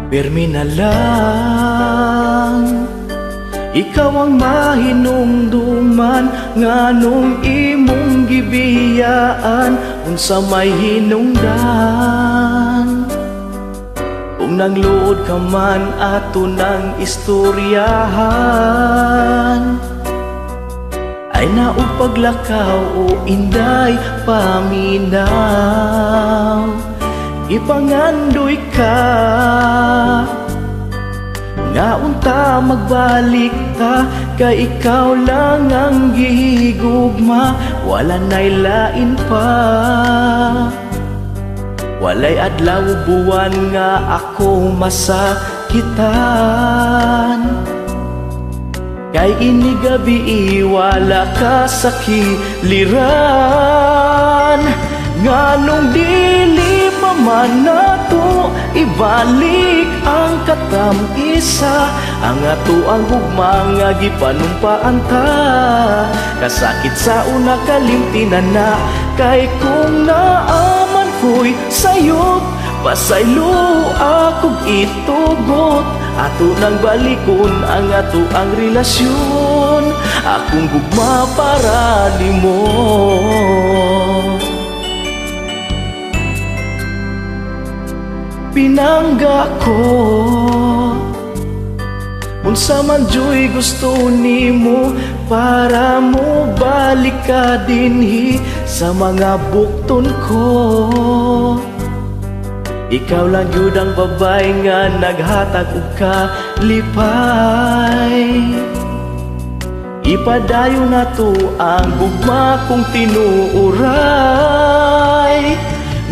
Pirmi na lang, ikaw ang mahinumduman, nganong imong gibiyaan unsa may hinungdan. Kung nangluod ka man ato ng istoryahan, ay naupaglakaw o inday paminaw. Ipangandoy ka nga unta magbalik ta, kay ikaw lang ang gihigugma, wala na'y lain pa. Walay adlaw buwan nga ako masakitan, kay ini gabi wala ka sa kiliran. Nganong dili pa man nato ibalik ang katam-isa, ang ato ang gugma nga gipanumpaan ta. Kasakit sa una kalimtinan na, kay kung naaman ko'y sayop, pasaylo akong itugot. Ato nang balikon ang ato ang relasyon, akong gugma para nimo. Pinangga ko unsa man joy gusto nimo, para mo balik ka dinhi sa mga bukton ko. Ikaw lang yun ang babay nga naghatag og kalipay. Ipadayon na to ang gugma kong tinuuray.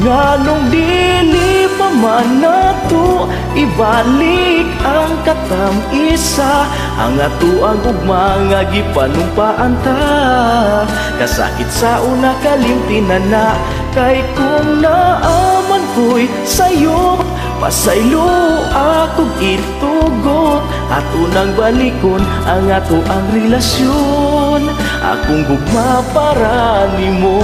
Nganong dili pa man nato ibalik ang katam-isa, ang ato ang gugma nga gipanumpaan ta. Kasakit sa una kalimtinan na, kay kung naaman ko'y sayop, pasaylo akong itugot. Ato nang balikon ang ato ang relasyon, akong gugma para nimo.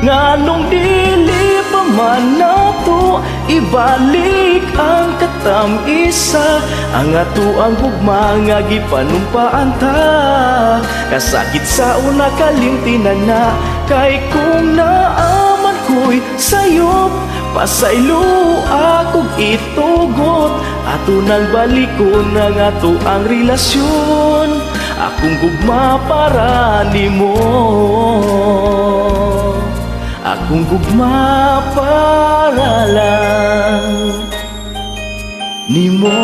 Nganong dili pa man nato ibalik ang katam-isa, ang ato ang gugma nga gipanumpaan ta. Kasakit sa una kalimtinan na, kay kung naaman ko'y sayop, pasaylo akong itugot. Ato nang balikon ang ato ang relasyon, akong gugma para nimo. Akong gugma para lang nimo.